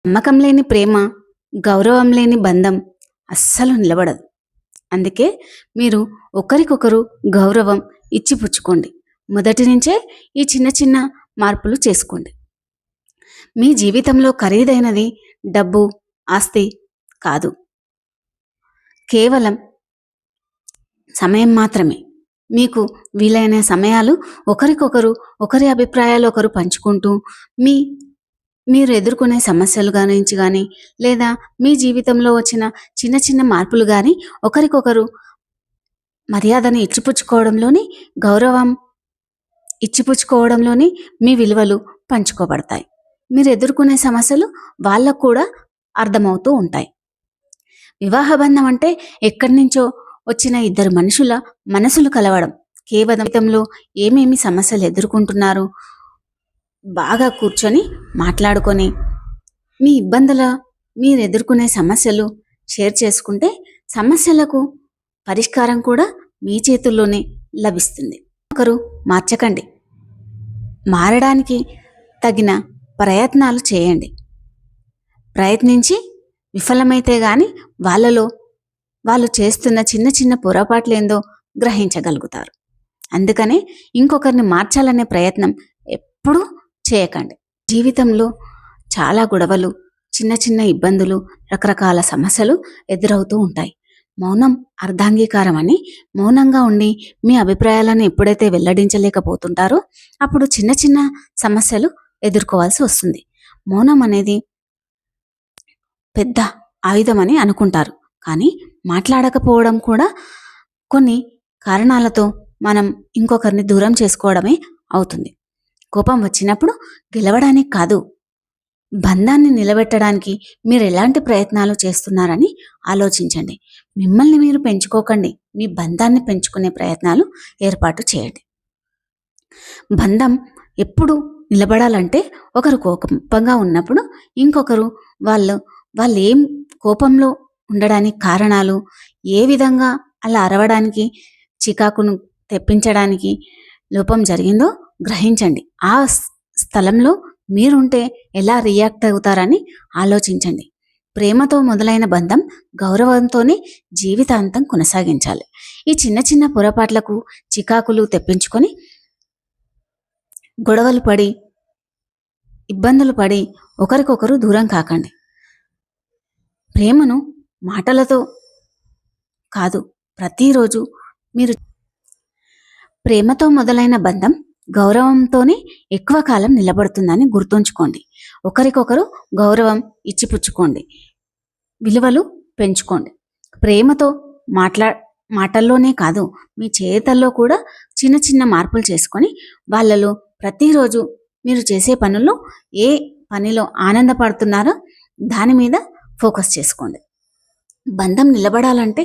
నమ్మకం లేని ప్రేమ, గౌరవం లేని బంధం అస్సలు నిలబడదు. అందుకే మీరు ఒకరికొకరు గౌరవం ఇచ్చిపుచ్చుకోండి. మొదటి నుంచే ఈ చిన్న చిన్న మార్పులు చేసుకోండి. మీ జీవితంలో ఖరీదైనది డబ్బు, ఆస్తి కాదు, కేవలం సమయం మాత్రమే. మీకు వీలైన సమయాలు ఒకరికొకరు, ఒకరి అభిప్రాయాలు ఒకరు పంచుకుంటూ, మీరు ఎదుర్కొనే సమస్యలు గురించి కానీ, లేదా మీ జీవితంలో వచ్చిన చిన్న చిన్న మార్పులు కానీ, ఒకరికొకరు మర్యాదను ఇచ్చిపుచ్చుకోవడంలోని, గౌరవం ఇచ్చిపుచ్చుకోవడంలోని మీ విలువలు పంచుకోబడతాయి. మీరు ఎదుర్కొనే సమస్యలు వాళ్ళకు కూడా అర్థమవుతూ ఉంటాయి. వివాహ బంధం అంటే ఎక్కడి నుంచో వచ్చిన ఇద్దరు మనుషుల మనసులు కలవడం. కేవలం జీవితంలో ఏమేమి సమస్యలు ఎదుర్కొంటున్నారు బాగా కూర్చొని మాట్లాడుకొని, మీ ఇబ్బందుల మీరు ఎదుర్కొనే సమస్యలు షేర్ చేసుకుంటే సమస్యలకు పరిష్కారం కూడా మీ చేతుల్లోనే లభిస్తుంది. ఒకరు మార్చకండి, మారడానికి తగిన ప్రయత్నాలు చేయండి. ప్రయత్నించి విఫలమైతే గాని వాళ్ళు చేస్తున్న చిన్న చిన్న పొరపాట్లు ఏందో గ్రహించగలుగుతారు. అందుకనే ఇంకొకరిని మార్చాలనే ప్రయత్నం ఎప్పుడూ చేయకండి. జీవితంలో చాలా గొడవలు, చిన్న చిన్న ఇబ్బందులు, రకరకాల సమస్యలు ఎదురవుతూ ఉంటాయి. మౌనం అర్ధాంగీకారం అని మౌనంగా ఉండి మీ అభిప్రాయాలను ఎప్పుడైతే వెల్లడించలేకపోతుంటారో అప్పుడు చిన్న చిన్న సమస్యలు ఎదుర్కోవాల్సి వస్తుంది. మౌనం అనేది పెద్ద ఆయుధం అని అనుకుంటారు, కానీ మాట్లాడకపోవడం కూడా కొన్ని కారణాలతో మనం ఇంకొకరిని దూరం చేసుకోవడమే అవుతుంది. కోపం వచ్చినప్పుడు గెలవడానికి కాదు, బంధాన్ని నిలబెట్టడానికి మీరు ఎలాంటి ప్రయత్నాలు చేస్తున్నారని ఆలోచించండి. మిమ్మల్ని మీరు పెంచుకోకండి, మీ బంధాన్ని పెంచుకునే ప్రయత్నాలు ఏర్పాటు చేయండి. బంధం ఎప్పుడు నిలబడాలంటే ఒకరు కోపంగా ఉన్నప్పుడు ఇంకొకరు వాళ్ళు ఏం కోపంలో ఉండడానికి కారణాలు, ఏ విధంగా అలా అరవడానికి, చికాకును తెప్పించడానికి లోపం జరిగిందో గ్రహించండి. ఆ స్థలంలో మీరుంటే ఎలా రియాక్ట్ అవుతారని ఆలోచించండి. ప్రేమతో మొదలైన బంధం గౌరవంతోనే జీవితాంతం కొనసాగించాలి. ఈ చిన్న చిన్న పొరపాట్లకు చికాకులు తెప్పించుకొని గొడవలు పడి ఇబ్బందులు పడి ఒకరికొకరు దూరం కాకండి. ప్రేమను మాటలతో కాదు, ప్రతిరోజు మీరు ప్రేమతో మొదలైన బంధం గౌరవంతోనే ఎక్కువ కాలం నిలబడుతుందని గుర్తుంచుకోండి. ఒకరికొకరు గౌరవం ఇచ్చిపుచ్చుకోండి, విలువలు పెంచుకోండి. ప్రేమతో మాటల్లోనే కాదు, మీ చేతల్లో కూడా చిన్న చిన్న మార్పులు చేసుకొని వాళ్ళలో ప్రతిరోజు మీరు చేసే పనుల్లో ఏ పనిలో ఆనందపడుతున్నారో దాని మీద ఫోకస్ చేసుకోండి. బంధం నిలబడాలంటే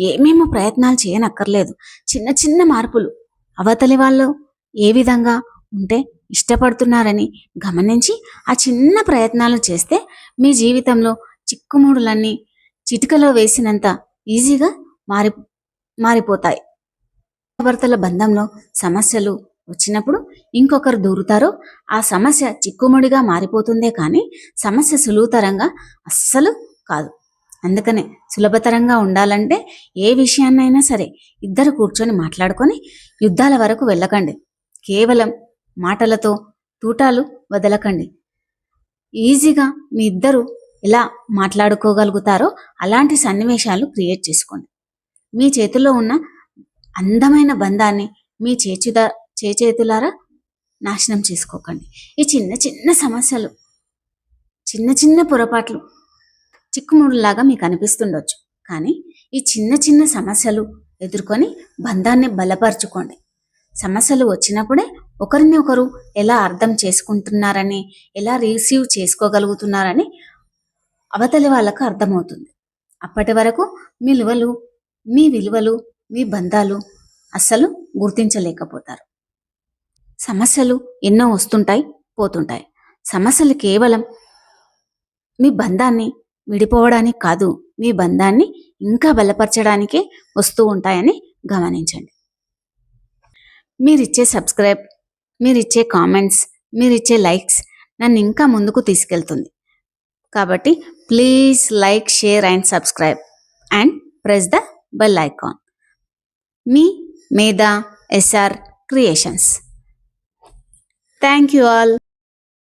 ఏమేమో ప్రయత్నాలు చేయనక్కర్లేదు. చిన్న చిన్న మార్పులు అవతలి వాళ్ళు ఏ విధంగా ఉంటే ఇష్టపడుతున్నారని గమనించి ఆ చిన్న ప్రయత్నాలు చేస్తే మీ జీవితంలో చిక్కుముడులన్నీ చిటికలో వేసినంత ఈజీగా మారిపోతాయి. భర్తల బంధంలో సమస్యలు వచ్చినప్పుడు ఇంకొకరు దూరుతారో ఆ సమస్య చిక్కుముడిగా మారిపోతుందే కానీ సమస్య సులువుతరంగా అస్సలు కాదు. అందుకనే సులభతరంగా ఉండాలంటే ఏ విషయాన్నైనా సరే ఇద్దరు కూర్చొని మాట్లాడుకొని యుద్ధాల వరకు వెళ్ళకండి. కేవలం మాటలతో తూటాలు వదలకండి. ఈజీగా మీ ఇద్దరు ఎలా మాట్లాడుకోగలుగుతారో అలాంటి సన్నివేశాలు క్రియేట్ చేసుకోండి. మీ చేతుల్లో ఉన్న అందమైన బంధాన్ని మీ చేతులారా నాశనం చేసుకోకండి. ఈ చిన్న చిన్న సమస్యలు, చిన్న చిన్న పొరపాట్లు చిక్కుముడులాగా మీకు అనిపిస్తుండొచ్చు, కానీ ఈ చిన్న చిన్న సమస్యలు ఎదుర్కొని బంధాన్ని బలపరుచుకోండి. సమస్యలు వచ్చినప్పుడే ఒకరిని ఒకరు ఎలా అర్థం చేసుకుంటున్నారని, ఎలా రిసీవ్ చేసుకోగలుగుతున్నారని అవతలి వాళ్ళకు అర్థమవుతుంది. అప్పటి వరకు మీ విలువలు మీ బంధాలు అస్సలు గుర్తించలేకపోతారు. సమస్యలు ఎన్నో వస్తుంటాయి, పోతుంటాయి. సమస్యలు కేవలం మీ బంధాన్ని విడిపోవడానికి కాదు, మీ బంధాన్ని ఇంకా బలపరచడానికే వస్తూ ఉంటాయని గమనించండి. మీరిచ్చే సబ్స్క్రైబ్, మీరిచ్చే కామెంట్స్, మీరిచ్చే లైక్స్ నన్ను ఇంకా ముందుకు తీసుకెళ్తుంది. కాబట్టి please like, share and subscribe and press the bell icon. మీ Medha SR Creations. Thank you all.